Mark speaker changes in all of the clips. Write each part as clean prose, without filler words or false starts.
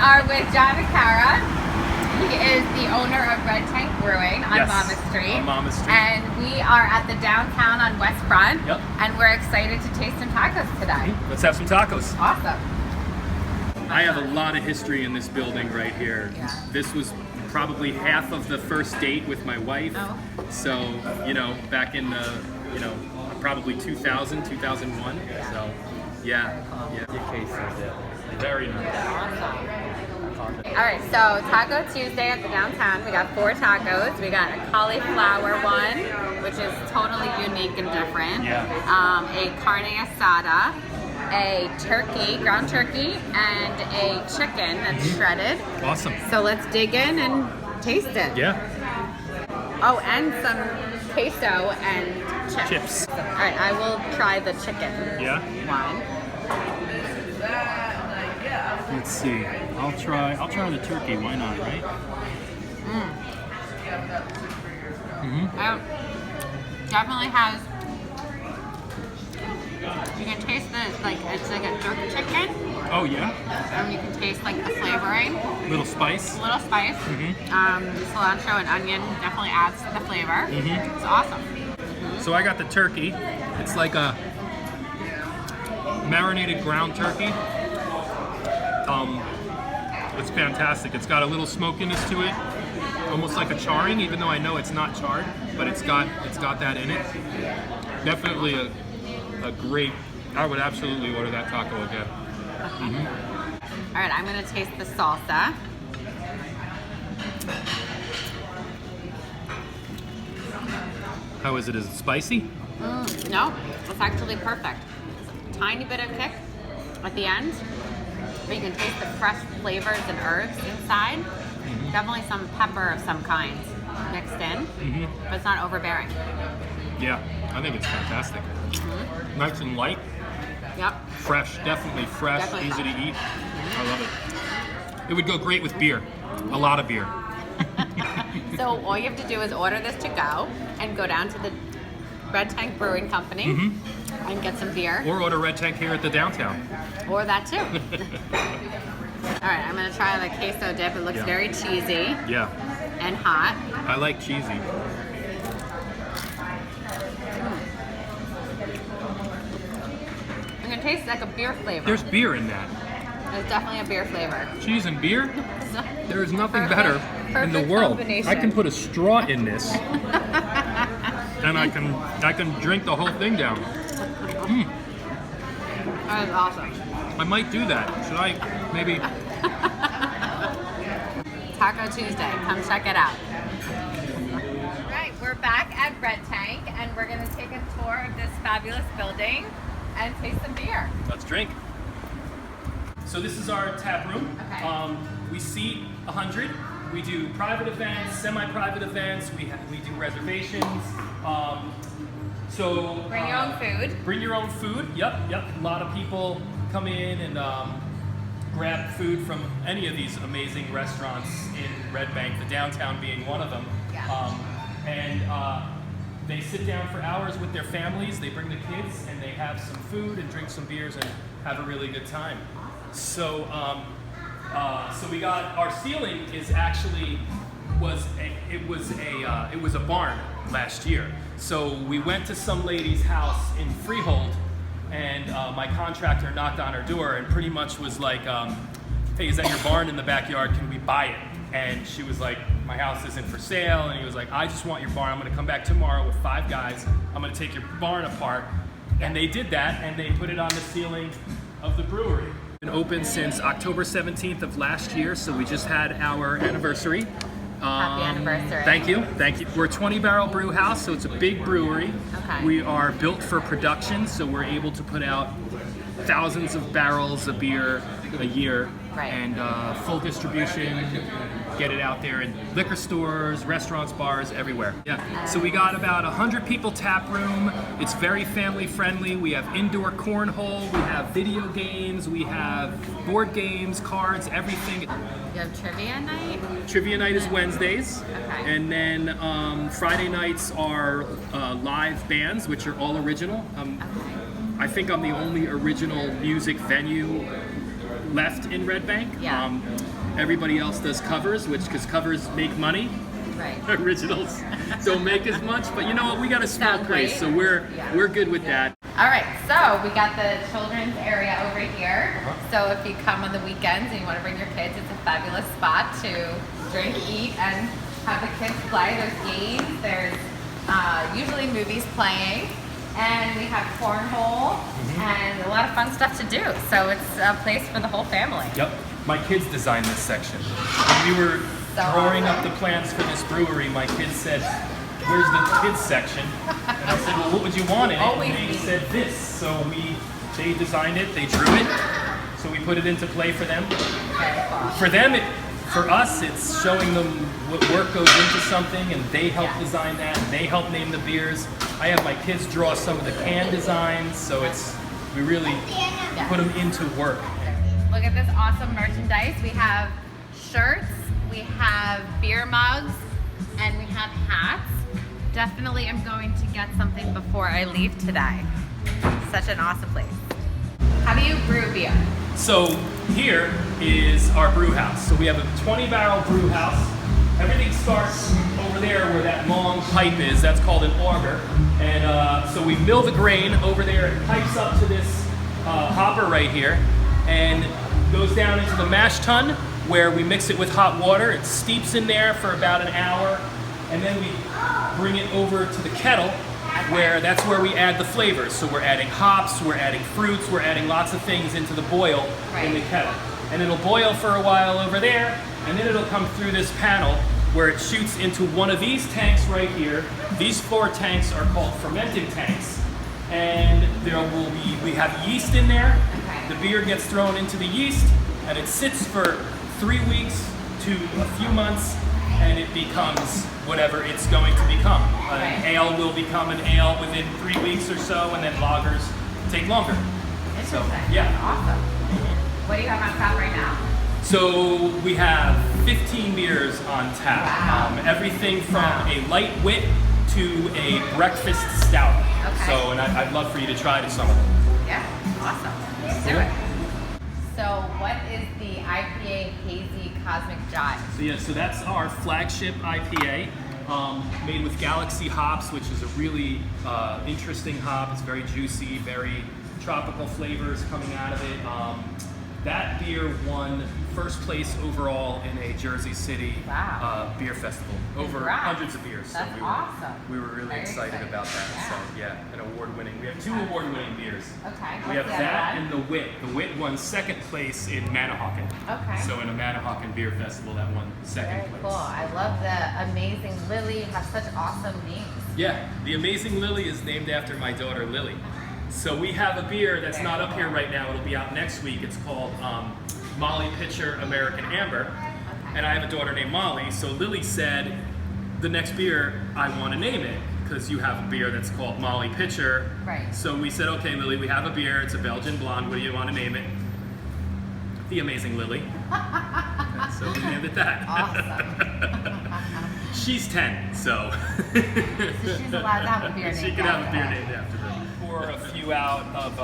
Speaker 1: are with John Arcara. He is the owner of Red Tank Brewing on Monmouth Street.
Speaker 2: On Monmouth Street.
Speaker 1: And we are at the downtown on West Front.
Speaker 2: Yep.
Speaker 1: And we're excited to taste some tacos today.
Speaker 2: Let's have some tacos.
Speaker 1: Awesome.
Speaker 2: I have a lot of history in this building right here.
Speaker 1: Yeah.
Speaker 2: This was probably half of the first date with my wife.
Speaker 1: Oh.
Speaker 2: So, you know, back in, probably 2000, 2001.
Speaker 1: Yeah.
Speaker 2: So, yeah. Very nice.
Speaker 1: All right, so Taco Tuesday at the downtown. We got 4 tacos. We got a cauliflower one, which is totally unique and different.
Speaker 2: Yeah.
Speaker 1: A carne asada, a turkey, ground turkey, and a chicken that's shredded.
Speaker 2: Awesome.
Speaker 1: So let's dig in and taste it.
Speaker 2: Yeah.
Speaker 1: Oh, and some queso and chips. All right, I will try the chicken one.
Speaker 2: Let's see. I'll try the turkey. Why not, right?
Speaker 1: Definitely has. You can taste this like it's like a jerk chicken.
Speaker 2: Oh yeah.
Speaker 1: And you can taste like the flavoring.
Speaker 2: Little spice.
Speaker 1: A little spice. Cilantro and onion definitely adds to the flavor. It's awesome.
Speaker 2: So I got the turkey. It's like a marinated ground turkey. It's fantastic. It's got a little smokiness to it, almost like a charring, even though I know it's not charred, but it's got that in it. Definitely a great. I would absolutely order that taco again.
Speaker 1: All right, I'm gonna taste the salsa.
Speaker 2: How is it? Is it spicy?
Speaker 1: No, it's actually perfect. It's a tiny bit of kick at the end, but you can taste the fresh flavors and herbs inside. Definitely some pepper of some kind mixed in, but it's not overbearing.
Speaker 2: Yeah, I think it's fantastic. Nice and light.
Speaker 1: Yep.
Speaker 2: Fresh, definitely fresh,
Speaker 1: Definitely
Speaker 2: easy
Speaker 1: fresh.
Speaker 2: to eat. I love it. It would go great with beer. A lot of beer.
Speaker 1: So all you have to do is order this to go and go down to the Red Tank Brewing Company and get some beer.
Speaker 2: Or order Red Tank here at the downtown.
Speaker 1: Or that too. All right, I'm gonna try the queso dip. It looks very cheesy
Speaker 2: Yeah.
Speaker 1: and hot.
Speaker 2: I like cheesy.
Speaker 1: You can taste like a beer flavor.
Speaker 2: There's beer in that.
Speaker 1: There's definitely a beer flavor.
Speaker 2: Cheese and beer? There is nothing better in the
Speaker 1: Perfect
Speaker 2: world.
Speaker 1: combination.
Speaker 2: I can put a straw in this, and I can drink the whole thing down.
Speaker 1: That is awesome.
Speaker 2: I might do that. Should I maybe?
Speaker 1: Taco Tuesday. Come check it out. All right, we're back at Red Tank, and we're going to take a tour of this fabulous building and taste some beer.
Speaker 2: Let's drink. So this is our tap room.
Speaker 1: Okay.
Speaker 2: We seat 100. We do private events, semi-private events. We do reservations. So
Speaker 1: Bring your own food.
Speaker 2: Bring your own food. Yep. A lot of people come in and grab food from any of these amazing restaurants in Red Bank, the downtown being one of them.
Speaker 1: Yeah.
Speaker 2: They sit down for hours with their families. They bring the kids and they have some food and drink some beers and have a really good time. So, so we got our ceiling is actually it was a barn last year. So we went to some lady's house in Freehold, and my contractor knocked on her door and pretty much was like, "Hey, is that your barn in the backyard? Can we buy it?" And she was like, "My house isn't for sale." And he was like, "I just want your barn. I'm going to come back tomorrow with 5 guys. I'm going to take your barn apart." And they did that, and they put it on the ceiling of the brewery. Been open since October 17th of last year, so we just had our anniversary.
Speaker 1: Happy anniversary.
Speaker 2: Thank you. We're a 20-barrel brew house, so it's a big brewery.
Speaker 1: Okay.
Speaker 2: We are built for production, so we're able to put out thousands of barrels of beer a year.
Speaker 1: Right.
Speaker 2: And full distribution, get it out there in liquor stores, restaurants, bars, everywhere. Yeah. So we got about 100 people tap room. It's very family friendly. We have indoor cornhole, we have video games, we have board games, cards, everything.
Speaker 1: You have trivia night?
Speaker 2: Trivia night is Wednesdays.
Speaker 1: Okay.
Speaker 2: And then Friday nights are live bands, which are all original. I think I'm the only original music venue left in Red Bank.
Speaker 1: Yeah.
Speaker 2: Everybody else does covers, because covers make money.
Speaker 1: Right.
Speaker 2: Originals don't make as much, but you know what? We got a small
Speaker 1: Sound
Speaker 2: place,
Speaker 1: great.
Speaker 2: so we're good with that.
Speaker 1: All right, so we got the children's area over here. So if you come on the weekends and you want to bring your kids, it's a fabulous spot to drink, eat, and have the kids play. There's games, there's usually movies playing, and we have cornhole and a lot of fun stuff to do. So it's a place for the whole family.
Speaker 2: Yep. My kids designed this section. When we were drawing up the plans for this brewery, my kids said, "Where's the kids section?" And I said, "Well, what would you want in it?"
Speaker 1: Always
Speaker 2: And they
Speaker 1: me.
Speaker 2: said this. So they designed it, they drew it, so we put it into play for them.
Speaker 1: Very fun.
Speaker 2: For them, for us, it's showing them what work goes into something, and they help design that, and they help name the beers. I have my kids draw some of the can designs, so we really put them into work.
Speaker 1: Look at this awesome merchandise. We have shirts, we have beer mugs, and we have hats. Definitely am going to get something before I leave today. Such an awesome place. How do you brew beer?
Speaker 2: So here is our brew house. So we have a 20-barrel brew house. Everything starts over there where that long pipe is. That's called an auger. And so we mill the grain over there. It pipes up to this hopper right here and goes down into the mash tun where we mix it with hot water. It steeps in there for about an hour. And then we bring it over to the kettle that's where we add the flavors. So we're adding hops, we're adding fruits, we're adding lots of things into the boil in the kettle. And it'll boil for a while over there, and then it'll come through this panel where it shoots into one of these tanks right here. These 4 tanks are called fermenting tanks. And we have yeast in there. The beer gets thrown into the yeast, and it sits for 3 weeks to a few months, and it becomes whatever it's going to become. An ale will become an ale within 3 weeks or so, and then lagers take longer.
Speaker 1: Interesting.
Speaker 2: So, yeah.
Speaker 1: Awesome. What do you have on tap right now?
Speaker 2: So we have 15 beers on tap.
Speaker 1: Wow.
Speaker 2: Everything from a light wit to a breakfast stout.
Speaker 1: Okay.
Speaker 2: So, and I'd love for you to try some of them.
Speaker 1: Yeah, awesome. Let's do it. So what is the IPA Hazy Cosmic Jive?
Speaker 2: So that's our flagship IPA, made with Galaxy hops, which is a really interesting hop. It's very juicy, very tropical flavors coming out of it. That beer won first place overall in a Jersey City beer festival. Over hundreds of beers.
Speaker 1: That's
Speaker 2: so
Speaker 1: awesome.
Speaker 2: We were really excited about that.
Speaker 1: Yeah.
Speaker 2: So yeah, an award-winning. We have 2 award-winning beers.
Speaker 1: Okay.
Speaker 2: We have that and the Wit. The Wit won second place in Manahawkin.
Speaker 1: Okay.
Speaker 2: So in a Manahawkin beer festival, that won second
Speaker 1: Very
Speaker 2: place.
Speaker 1: cool. I love the Amazing Lily. You have such awesome names.
Speaker 2: Yeah, the Amazing Lily is named after my daughter Lily. So we have a beer that's not up here right now. It'll be out next week. It's called Molly Pitcher American Amber. And I have a daughter named Molly. So Lily said, the next beer, I want to name it because you have a beer that's called Molly Pitcher.
Speaker 1: Right.
Speaker 2: So we said, okay, Lily, we have a beer. It's a Belgian blonde. What do you want to name it? The Amazing Lily. And so we named it that.
Speaker 1: Awesome.
Speaker 2: She's 10, so.
Speaker 1: So she's allowed to have a beer named
Speaker 2: She can have a beer
Speaker 1: after her.
Speaker 2: named after them. Pour a few out of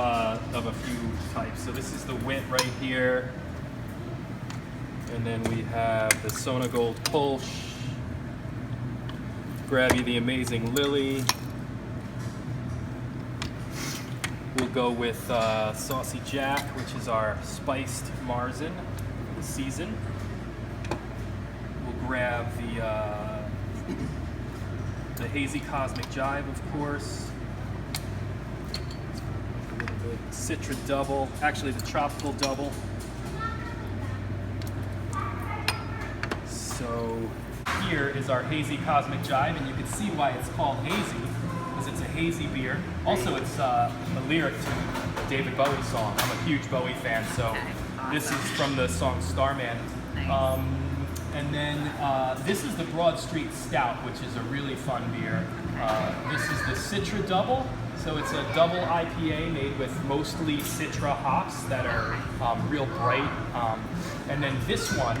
Speaker 2: a few types. So this is the Wit right here. And then we have the Sona Gold Kolsch. Grab you the Amazing Lily. We'll go with Saucy Jack, which is our spiced Marzen for the season. We'll grab the Hazy Cosmic Jive, of course. A little bit Citra Double, actually the Tropical Double. So here is our Hazy Cosmic Jive, and you can see why it's called hazy, because it's a hazy beer. Also, it's a lyric to a David Bowie song. I'm a huge Bowie fan, so this is from the song Starman.
Speaker 1: Nice.
Speaker 2: And then this is the Broad Street Stout, which is a really fun beer. This is the Citra Double. So it's a double IPA made with mostly Citra hops that are real bright. And then this one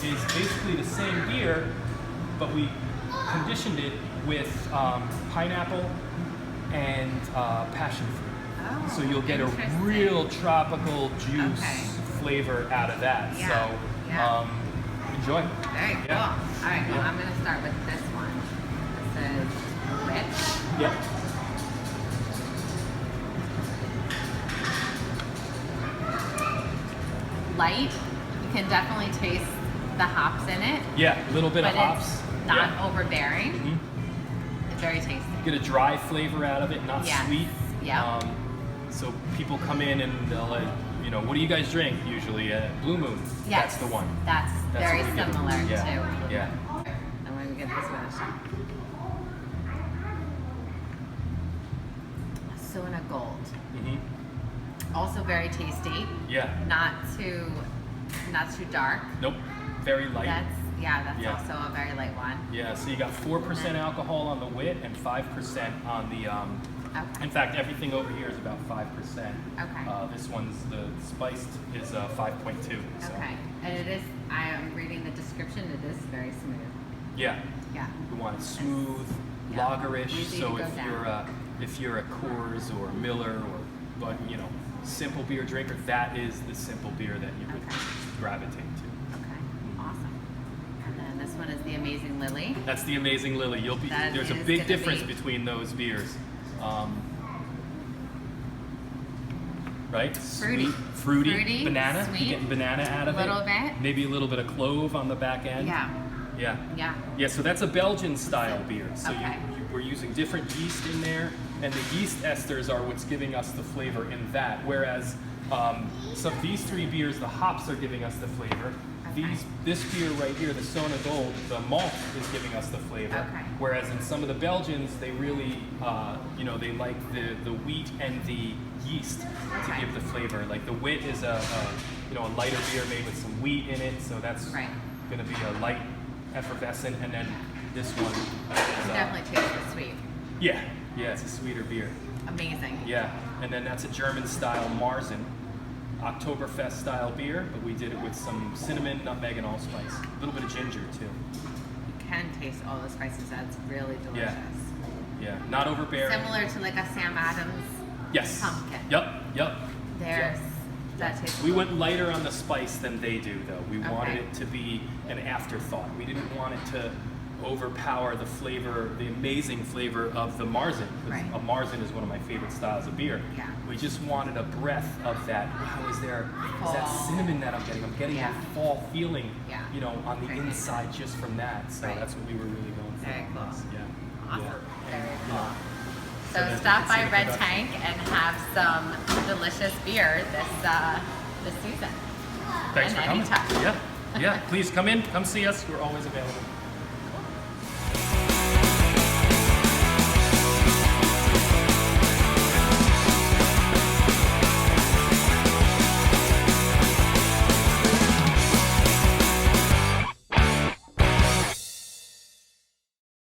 Speaker 2: is basically the same beer, but we conditioned it with pineapple and passion fruit.
Speaker 1: Oh,
Speaker 2: so you'll get a
Speaker 1: interesting.
Speaker 2: real tropical juice flavor out of that.
Speaker 1: Yeah,
Speaker 2: So
Speaker 1: yeah.
Speaker 2: Enjoy.
Speaker 1: Very cool.
Speaker 2: Yeah.
Speaker 1: All right, well, I'm going to start with this one. This is Wit.
Speaker 2: Yep.
Speaker 1: Light. You can definitely taste the hops in it.
Speaker 2: Yeah, a little bit of
Speaker 1: but
Speaker 2: hops.
Speaker 1: It's not overbearing.
Speaker 2: Mm-hmm.
Speaker 1: It's very tasty.
Speaker 2: Get a dry flavor out of it, not
Speaker 1: Yes.
Speaker 2: sweet.
Speaker 1: Yeah.
Speaker 2: So people come in and they'll like, you know, what do you guys drink usually? Blue Moon.
Speaker 1: Yes.
Speaker 2: That's the one.
Speaker 1: That's very
Speaker 2: what we get.
Speaker 1: similar
Speaker 2: Yeah.
Speaker 1: too.
Speaker 2: Yeah.
Speaker 1: I'm going to get this one a shot. Sona Gold.
Speaker 2: Mm-hmm.
Speaker 1: Also very tasty.
Speaker 2: Yeah.
Speaker 1: Not too dark.
Speaker 2: Nope. Very light.
Speaker 1: That's
Speaker 2: Yeah.
Speaker 1: also a very light one.
Speaker 2: Yeah, so you got 4% alcohol on the wit and 5% on the,
Speaker 1: Okay.
Speaker 2: in fact, everything over here is about 5%.
Speaker 1: Okay.
Speaker 2: This one's, the spiced is 5.2. So.
Speaker 1: Okay. And it is, I am reading the description, it is very smooth.
Speaker 2: Yeah.
Speaker 1: Yeah.
Speaker 2: We want it smooth,
Speaker 1: Yeah.
Speaker 2: lagerish,
Speaker 1: Easy
Speaker 2: so
Speaker 1: to go
Speaker 2: if you're a Coors or a Miller or, but you know, simple beer drinker, that is the simple beer that you would
Speaker 1: Okay.
Speaker 2: gravitate to.
Speaker 1: Okay. Awesome. And then this one is the Amazing Lily.
Speaker 2: That's the Amazing Lily. There's a
Speaker 1: is
Speaker 2: big
Speaker 1: gonna
Speaker 2: difference
Speaker 1: be-
Speaker 2: between those beers. Right?
Speaker 1: Fruity.
Speaker 2: Fruity, banana.
Speaker 1: Sweet.
Speaker 2: You're getting banana out of it.
Speaker 1: Little bit.
Speaker 2: Maybe a little bit of clove on the back end.
Speaker 1: Yeah.
Speaker 2: Yeah.
Speaker 1: Yeah.
Speaker 2: Yeah, so that's a Belgian style beer. So
Speaker 1: Okay.
Speaker 2: we're using different yeast in there, and the yeast esters are what's giving us the flavor in that. Whereas so these three beers, the hops are giving us the flavor.
Speaker 1: Okay.
Speaker 2: This beer right here, the Sona Gold, the malt is giving us the flavor.
Speaker 1: Okay.
Speaker 2: Whereas in some of the Belgians, they really, they like the wheat and the yeast
Speaker 1: Okay.
Speaker 2: to give the flavor. Like the wit is a lighter beer made with some wheat in it, so that's
Speaker 1: Right.
Speaker 2: going to be a light effervescent, and then this one
Speaker 1: You
Speaker 2: is,
Speaker 1: definitely taste the sweet.
Speaker 2: yeah, it's a sweeter beer.
Speaker 1: Amazing.
Speaker 2: Yeah, and then that's a German style Marzen, Oktoberfest style beer, but we did it with some cinnamon, nutmeg, and allspice. A little bit of ginger too.
Speaker 1: You can taste all the spices. That's really delicious.
Speaker 2: Yeah, not overbearing.
Speaker 1: Similar to like a Sam Adams
Speaker 2: Yes.
Speaker 1: pumpkin.
Speaker 2: Yep.
Speaker 1: There's that tastes.
Speaker 2: We went lighter on the spice than they do, though. We wanted
Speaker 1: Okay.
Speaker 2: it to be an afterthought. We didn't want it to overpower the flavor, the amazing flavor of the Marzen. 'Cause
Speaker 1: Right.
Speaker 2: a Marzen is one of my favorite styles of beer.
Speaker 1: Yeah.
Speaker 2: We just wanted a breath of that. Wow, is that
Speaker 1: Fall.
Speaker 2: cinnamon that I'm getting? I'm getting
Speaker 1: Yeah.
Speaker 2: that fall feeling,
Speaker 1: Yeah.
Speaker 2: On the
Speaker 1: Very
Speaker 2: inside just from that. So
Speaker 1: Right.
Speaker 2: that's what we were really going for.
Speaker 1: Very cool.
Speaker 2: Yeah.
Speaker 1: Awesome.
Speaker 2: Yeah.
Speaker 1: Very
Speaker 2: And,
Speaker 1: cool.
Speaker 2: so
Speaker 1: So
Speaker 2: that
Speaker 1: stop
Speaker 2: you can
Speaker 1: by
Speaker 2: see the
Speaker 1: Red
Speaker 2: production.
Speaker 1: Tank and have some delicious beer this season.
Speaker 2: Thanks
Speaker 1: And
Speaker 2: for coming.
Speaker 1: anytime.
Speaker 2: Yeah. Please come in, come see us. We're always available.